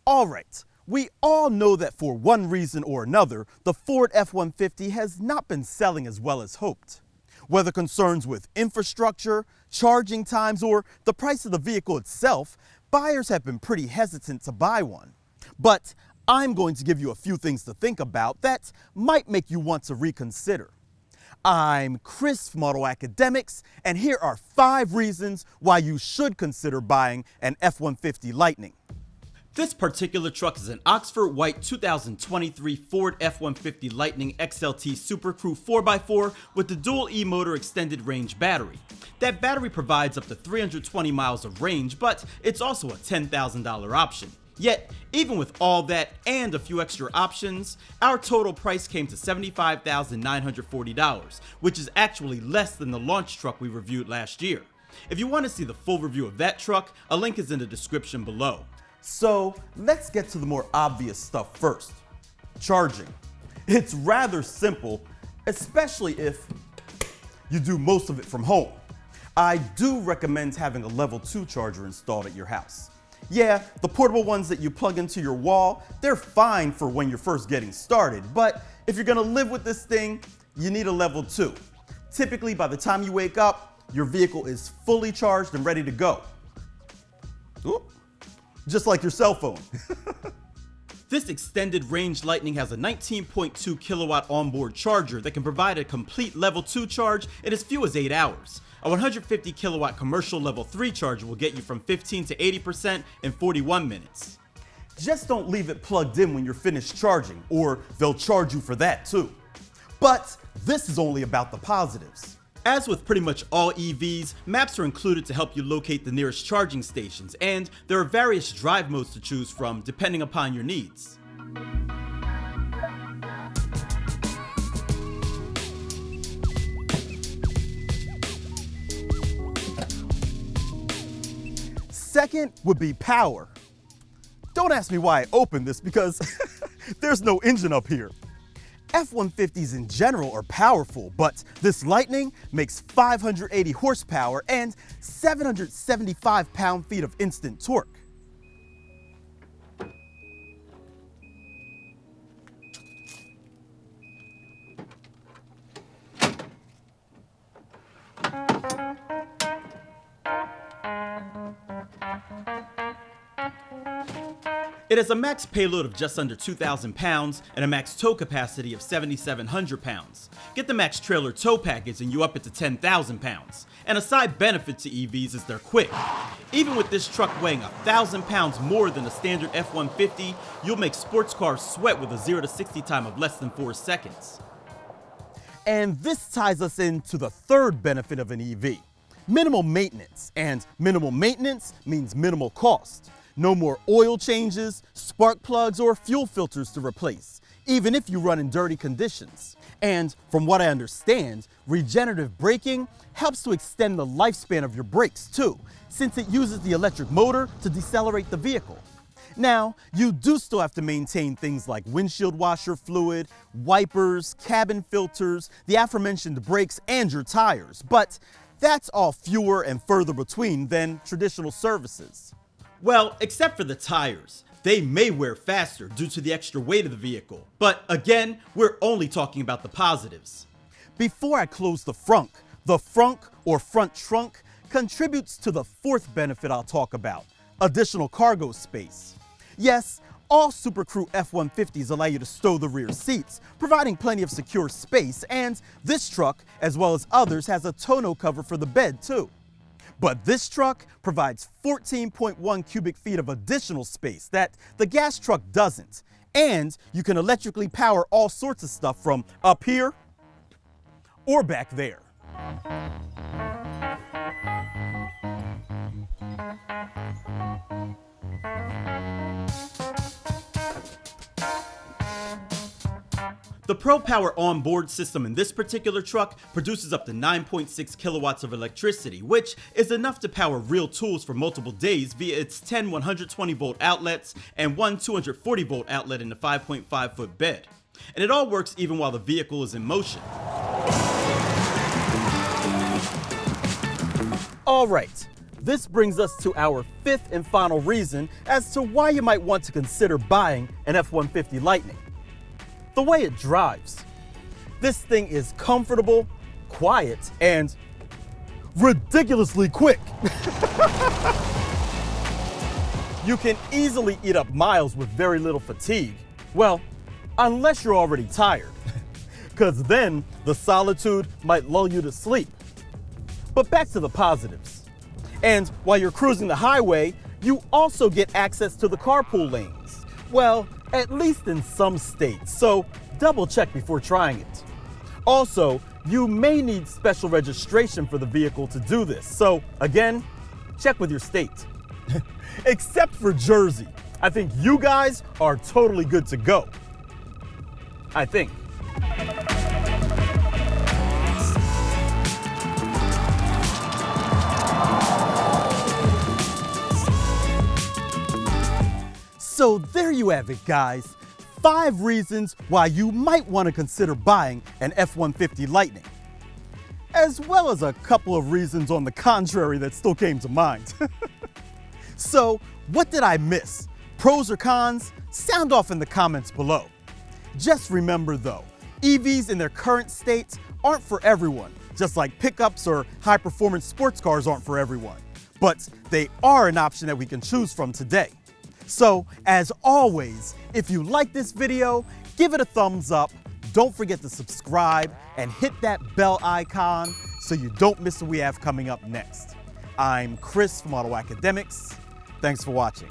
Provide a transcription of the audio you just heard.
Alright, we all know that for one reason or another, the Ford F-150 has not been selling as well as hoped. Whether concerns with infrastructure, charging times, or the price of the vehicle itself, buyers have been pretty hesitant to buy one. But I'm going to give you a few things to think about that might make you want to reconsider. I'm Chris from AutoAcademics, and here are 5 reasons why you should consider buying an F-150 Lightning. This particular truck is an Oxford White 2023 Ford F-150 Lightning XLT Super Crew 4x4 with the dual E-motor extended range battery. That battery provides up to 320 miles of range, but it's also a $10,000 option. Yet, even with all that and a few extra options, our total price came to $75,940, which is actually less than the launch truck we reviewed last year. If you want to see the full review of that truck, a link is in the description below. So let's get to the more obvious stuff first. Charging. It's rather simple, especially if you do most of it from home. I do recommend having a level 2 charger installed at your house. Yeah, the portable ones that you plug into your wall, they're fine for when you're first getting started, but if you're gonna live with this thing, you need a level 2. Typically, by the time you wake up, your vehicle is fully charged and ready to go. Oop. Just like your cell phone. This extended range Lightning has a 19.2 kilowatt onboard charger that can provide a complete level 2 charge in as few as 8 hours. A 150 kilowatt commercial level 3 charger will get you from 15 to 80% in 41 minutes. Just don't leave it plugged in when you're finished charging, or they'll charge you for that too. But this is only about the positives. As with pretty much all EVs, maps are included to help you locate the nearest charging stations, and there are various drive modes to choose from depending upon your needs. Second would be power. Don't ask me why I opened this because there's no engine up here. F-150s in general are powerful, but this Lightning makes 580 horsepower and 775 pound-feet of instant torque. It has a max payload of just under 2,000 pounds and a max tow capacity of 7,700 pounds. Get the max trailer tow package and you up it to 10,000 pounds. And a side benefit to EVs is they're quick. Even with this truck weighing 1,000 pounds more than a standard F-150, you'll make sports cars sweat with a 0 to 60 time of less than 4 seconds. And this ties us into the third benefit of an EV. Minimal maintenance, and minimal maintenance means minimal cost. No more oil changes, spark plugs, or fuel filters to replace, even if you run in dirty conditions. And from what I understand, regenerative braking helps to extend the lifespan of your brakes too, since it uses the electric motor to decelerate the vehicle. Now, you do still have to maintain things like windshield washer fluid, wipers, cabin filters, the aforementioned brakes, and your tires, but that's all fewer and further between than traditional services. Well, except for the tires. They may wear faster due to the extra weight of the vehicle. But again, we're only talking about the positives. Before I close the frunk or front trunk contributes to the fourth benefit I'll talk about, additional cargo space. Yes, all Super Crew F-150s allow you to stow the rear seats, providing plenty of secure space, and this truck, as well as others, has a tonneau cover for the bed too. But this truck provides 14.1 cubic feet of additional space that the gas truck doesn't. And you can electrically power all sorts of stuff from up here or back there. The Pro Power onboard system in this particular truck produces up to 9.6 kilowatts of electricity, which is enough to power real tools for multiple days via its 10 120 volt outlets and one 240 volt outlet in the 5.5 foot bed. And it all works even while the vehicle is in motion. Alright, This brings us to our fifth and final reason as to why you might want to consider buying an F-150 Lightning. The way it drives. This thing is comfortable, quiet, and ridiculously quick. You can easily eat up miles with very little fatigue. Well, unless you're already tired, because then the solitude might lull you to sleep. But back to the positives. And while you're cruising the highway, you also get access to the carpool lanes. Well, at least in some states, so double check before trying it. Also, you may need special registration for the vehicle to do this, so again, check with your state. Except for Jersey. I think you guys are totally good to go. I think. So there you have it, guys. 5 reasons why you might want to consider buying an F-150 Lightning. As well as a couple of reasons on the contrary that still came to mind. So, what did I miss? Pros or cons? Sound off in the comments below. Just remember though, EVs in their current state aren't for everyone, just like pickups or high-performance sports cars aren't for everyone. But they are an option that we can choose from today. So, as always, if you like this video, give it a thumbs up, don't forget to subscribe, and hit that bell icon so you don't miss what we have coming up next. I'm Chris from AutoAcademics. Thanks for watching.